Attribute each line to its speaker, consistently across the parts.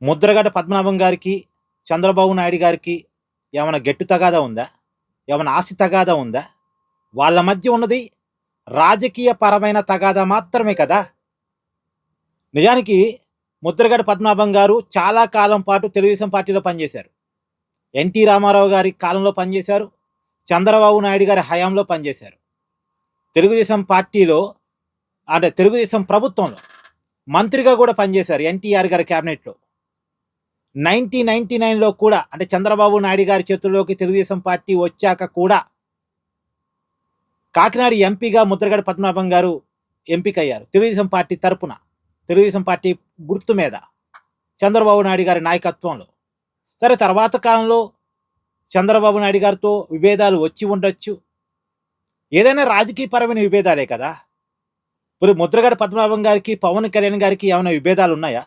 Speaker 1: ముద్రగడ పద్మనాభం గారికి, చంద్రబాబు నాయుడు గారికి ఏమైనా గెట్టు తగాదా ఉందా? ఏమైనా ఆస్తి తగాదా ఉందా? వాళ్ళ మధ్య ఉన్నది రాజకీయ పరమైన తగాదా మాత్రమే కదా! నిజానికి ముద్రగడ పద్మనాభం గారు చాలా కాలం పాటు తెలుగుదేశం పార్టీలో పనిచేశారు. ఎన్టీ రామారావు గారి కాలంలో పనిచేశారు. చంద్రబాబు నాయుడు గారి హయాంలో పనిచేశారు. తెలుగుదేశం పార్టీలో అంటే తెలుగుదేశం ప్రభుత్వంలో మంత్రిగా కూడా పనిచేశారు ఎన్టీఆర్ గారి క్యాబినెట్‌లో. 1999లో కూడా అంటే చంద్రబాబు నాయుడు గారి చేతుల్లోకి తెలుగుదేశం పార్టీ వచ్చాక కూడా కాకినాడ ఎంపీగా ముద్రగడ పద్మనాభం గారు ఎంపికయ్యారు. తెలుగుదేశం పార్టీ తరపున, తెలుగుదేశం పార్టీ గుర్తు మీద చంద్రబాబు నాయుడు గారి నాయకత్వంలో. సరే, తర్వాత కాలంలో చంద్రబాబు నాయుడు గారితో విభేదాలు వచ్చి ఉండొచ్చు. ఏదైనా రాజకీయపరమైన విభేదాలే కదా! ఇప్పుడు ముద్రగడ పద్మనాభం గారికి, పవన్ కళ్యాణ్ గారికి ఏమైనా విభేదాలు ఉన్నాయా?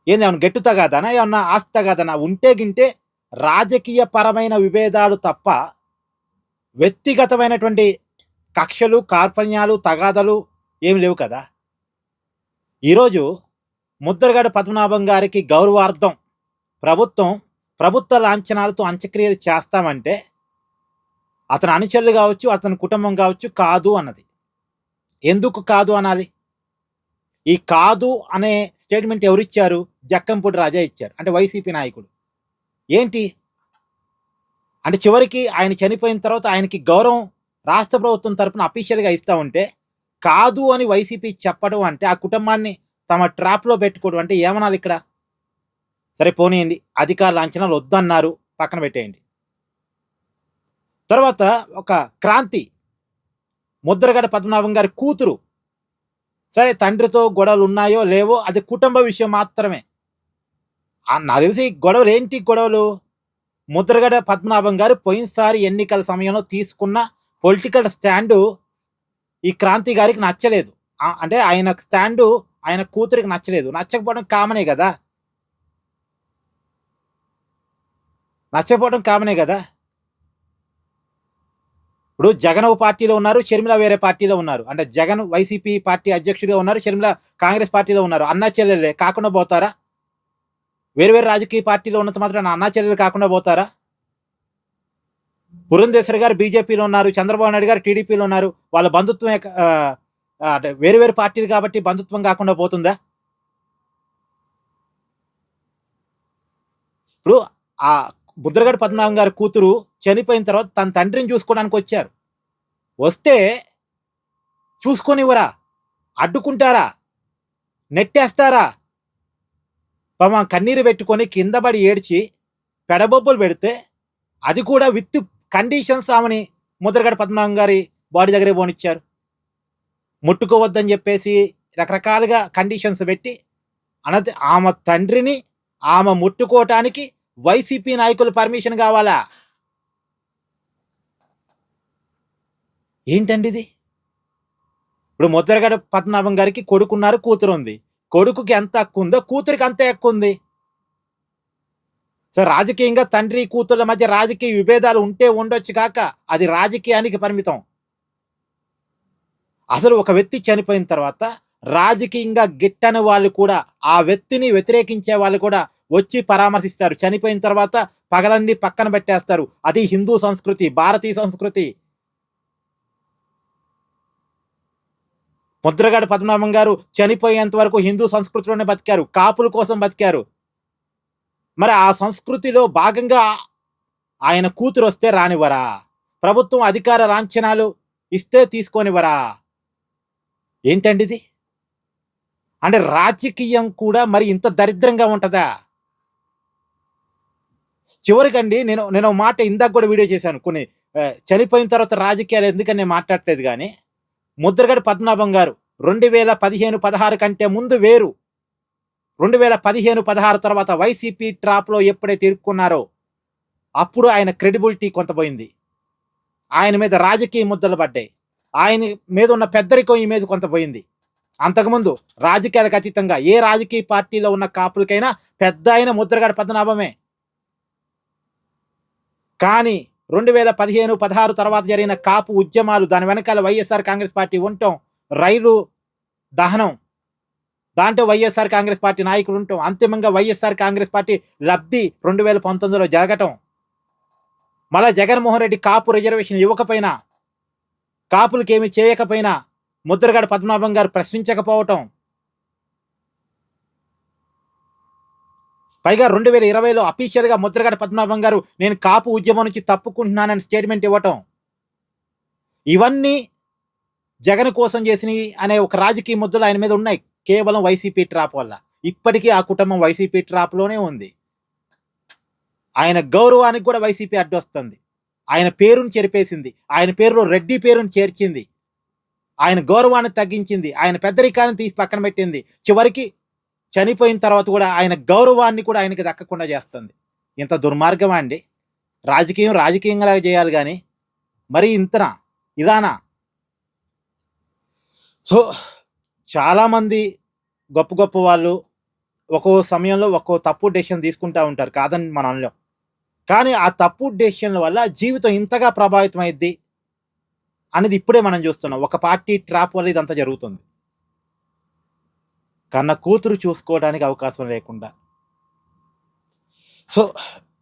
Speaker 1: ఏమన్నా గెట్టు తగాదానా? ఏమన్నా ఆస్తి తగాదానా? ఉంటే గింటే రాజకీయ పరమైన విభేదాలు తప్ప వ్యక్తిగతమైనటువంటి కక్షలు, కార్పణ్యాలు, తగాదాలు ఏమి లేవు కదా! ఈరోజు ముద్రగడ పద్మనాభం గారికి గౌరవార్థం ప్రభుత్వ లాంఛనాలతో అంత్యక్రియలు చేస్తామంటే అతని అనుచరులు కావచ్చు, అతని కుటుంబం కావచ్చు కాదు అన్నది. ఎందుకు కాదు అనాలి? ఈ కాదు అనే స్టేట్మెంట్ ఎవరిచ్చారు? జక్కంపూడి రాజా ఇచ్చారు. అంటే వైసీపీ నాయకుడు. ఏంటి అంటే చివరికి ఆయన చనిపోయిన తర్వాత ఆయనకి గౌరవం రాష్ట్ర ప్రభుత్వం తరపున అఫీషియల్గా ఇస్తా ఉంటే కాదు అని వైసీపీ చెప్పడం అంటే ఆ కుటుంబాన్ని తమ ట్రాప్లో పెట్టుకోవడం అంటే ఏమనాలి ఇక్కడ? సరే పోనీయండి, అధికార లాంఛనాలు వద్దన్నారు, పక్కన పెట్టేయండి. తర్వాత ఒక క్రాంతి, ముద్రగడ పద్మనాభం గారి కూతురు. సరే, తండ్రితో గొడవలు ఉన్నాయో లేవో అది కుటుంబ విషయం మాత్రమే. నాకు తెలిసి గొడవలు ఏంటి? గొడవలు ముద్రగడ పద్మనాభం గారు పోయినసారి ఎన్నికల సమయంలో తీసుకున్న పొలిటికల్ స్టాండు ఈ క్రాంతి గారికి నచ్చలేదు. అంటే ఆయన స్టాండు ఆయన కూతురికి నచ్చలేదు. నచ్చకపోవడం కామనే కదా! ఇప్పుడు జగన్ ఒక పార్టీలో ఉన్నారు, షర్మిల వేరే పార్టీలో ఉన్నారు. అంటే జగన్ వైసీపీ పార్టీ అధ్యక్షుడిగా ఉన్నారు, షర్మిల కాంగ్రెస్ పార్టీలో ఉన్నారు. అన్నా చెల్లెలే కాకుండా పోతారా? వేరు రాజకీయ పార్టీలో ఉన్నంత మాత్రం అన్నా చెల్లెలు కాకుండా పోతారా? పురంధేశ్వరి గారు బీజేపీలో ఉన్నారు, చంద్రబాబు నాయుడు గారు టీడీపీలో ఉన్నారు. వాళ్ళ బంధుత్వం వేరు పార్టీలు కాబట్టి బంధుత్వం కాకుండా పోతుందా? ఇప్పుడు ఆ ముద్రగడ పద్మనాభం గారి కూతురు చనిపోయిన తర్వాత తన తండ్రిని చూసుకోవడానికి వచ్చారు. వస్తే చూసుకొనివ్వరా? అడ్డుకుంటారా? నెట్టేస్తారా? పాపం కన్నీరు పెట్టుకొని కింద పడి ఏడ్చి పెడబొబ్బులు పెడితే అది కూడా విత్ కండిషన్స్ ఆమెని ముద్రగడ పద్మనాభం గారి బాడీ దగ్గరే పోనిచ్చారు. ముట్టుకోవద్దని చెప్పేసి రకరకాలుగా కండిషన్స్ పెట్టి ఆమె తండ్రిని ఆమె ముట్టుకోవటానికి వైసీపీ నాయకులు పర్మిషన్ కావాలా? ఏంటండి ఇది? ఇప్పుడు ముద్రగడ పద్మనాభం గారికి కొడుకున్నారు, కూతురు ఉంది. కొడుకుకి ఎంత హక్కు ఉందో కూతురికి అంతే హక్కు ఉంది. సో రాజకీయంగా తండ్రి కూతుర్ల మధ్య రాజకీయ విభేదాలు ఉంటే ఉండొచ్చు కాక అది రాజకీయానికి పరిమితం. అసలు ఒక వ్యక్తి చనిపోయిన తర్వాత రాజకీయంగా గిట్టని వాళ్ళు కూడా, ఆ వ్యక్తిని వ్యతిరేకించే వాళ్ళు కూడా వచ్చి పరామర్శిస్తారు. చనిపోయిన తర్వాత పగలన్నీ పక్కన పెట్టేస్తారు. అది హిందూ సంస్కృతి, భారతీయ సంస్కృతి. ముద్రగడ పద్మనాభం గారు చనిపోయేంత వరకు హిందూ సంస్కృతిలోనే బతికారు, కాపుల కోసం బతికారు. మరి ఆ సంస్కృతిలో భాగంగా ఆయన కూతురు వస్తే రానివ్వరా? ప్రభుత్వం అధికార లాంఛనాలు ఇస్తే తీసుకోనివ్వరా? ఏంటండి ఇది? అంటే రాజకీయం కూడా మరి ఇంత దరిద్రంగా ఉంటుందా? చివరికండి నేను మాట ఇందాక కూడా వీడియో చేశాను. కొన్ని చనిపోయిన తర్వాత రాజకీయాలు ఎందుకని నేను మాట్లాడలేదు కానీ, ముద్రగడ పద్మనాభం గారు 2015-16 కంటే ముందు వేరు, 2015-16 తర్వాత వైసీపీ ట్రాప్లో ఎప్పుడైతే ఇరుక్కున్నారో అప్పుడు ఆయన క్రెడిబిలిటీ కొంత పోయింది. ఆయన మీద రాజకీయ ముద్దలు పడ్డాయి. ఆయన మీద ఉన్న పెద్దరికం ఈ మీద కొంత పోయింది. అంతకుముందు రాజకీయాలకు అతీతంగా ఏ రాజకీయ పార్టీలో ఉన్న కాపులకైనా పెద్ద ఆయన ముద్రగడ పద్మనాభమే. కానీ 2015-16 తర్వాత జరిగిన కాపు ఉద్యమాలు, దాని వెనకాల వైఎస్ఆర్ కాంగ్రెస్ పార్టీ ఉండటం, రైలు దహనం, దాంట్లో వైఎస్ఆర్ కాంగ్రెస్ పార్టీ నాయకులు ఉండటం, అంతిమంగా వైఎస్ఆర్ కాంగ్రెస్ పార్టీ లబ్ధి 2019లో జరగటం, మళ్ళా జగన్మోహన్ రెడ్డి కాపు రిజర్వేషన్ ఇవ్వకపోయినా, కాపులకేమి చేయకపోయినా ముద్రగడ పద్మనాభం గారు ప్రశ్నించకపోవటం, పైగా 2020లో అఫీషియల్గా ముద్రగడ పద్మనాభం గారు నేను కాపు ఉద్యమం నుంచి తప్పుకుంటున్నానని స్టేట్మెంట్ ఇవ్వటం, ఇవన్నీ జగన్ కోసం చేసినవి అనే ఒక రాజకీయ ముద్దలు ఆయన మీద ఉన్నాయి, కేవలం వైసీపీ ట్రాప్ వల్ల. ఇప్పటికీ ఆ కుటుంబం వైసీపీ ట్రాప్లోనే ఉంది. ఆయన గౌరవానికి కూడా వైసీపీ అడ్డొస్తుంది. ఆయన పేరును చెరిపేసింది, ఆయన పేరులో రెడ్డి పేరును చేర్చింది, ఆయన గౌరవాన్ని తగ్గించింది, ఆయన పెద్దరికాన్ని తీసి పక్కన పెట్టింది, చివరికి చనిపోయిన తర్వాత కూడా ఆయన గౌరవాన్ని కూడా ఆయనకి దక్కకుండా చేస్తుంది. ఇంత దుర్మార్గమా అండి? రాజకీయంగా చేయాలి కానీ మరి ఇంతనా, ఇదానా? సో చాలామంది గొప్ప గొప్ప వాళ్ళు ఒక్కో సమయంలో ఒక్కో తప్పు డెసిషన్ తీసుకుంటూ ఉంటారు, కాదని మనం అనలేం. కానీ ఆ తప్పు డెసిషన్ల వల్ల జీవితం ఇంతగా ప్రభావితం అయ్యిద్ది అనేది ఇప్పుడే మనం చూస్తున్నాం. ఒక పార్టీ ట్రాప్ వల్ల ఇదంతా జరుగుతుంది. కన్న కూతురు చూసుకోవడానికి అవకాశం లేకుండా. సో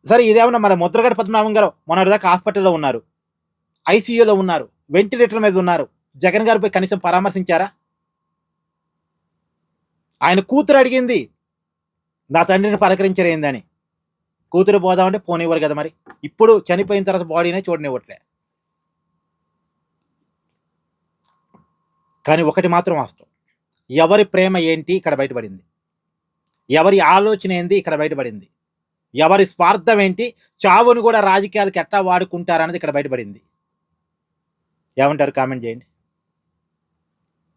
Speaker 1: సరే, ఇదేమన్నా మన ముద్రగడ పద్మనాభం గారు మొన్నటిదాకా హాస్పిటల్లో ఉన్నారు, ఐసీయూలో ఉన్నారు, వెంటిలేటర్ మీద ఉన్నారు. జగన్ గారిపై కనీసం పరామర్శించారా? ఆయన కూతురు అడిగింది నా తండ్రిని పలకరించరేందని. కూతురు పోదామంటే పోనివ్వరు కదా మరి. ఇప్పుడు చనిపోయిన తర్వాత బాడీనే చూడనివ్వట్లే. కానీ ఒకటి మాత్రం వాస్తవం, ఎవరి ప్రేమ ఏంటి ఇక్కడ బయటపడింది, ఎవరి ఆలోచన ఏంది ఇక్కడ బయటపడింది, ఎవరి స్వార్థం ఏంటి, చావును కూడా రాజకీయాలకు ఎట్టా వాడుకుంటారన్నది ఇక్కడ బయటపడింది. ఏమంటారు? కామెంట్ చేయండి.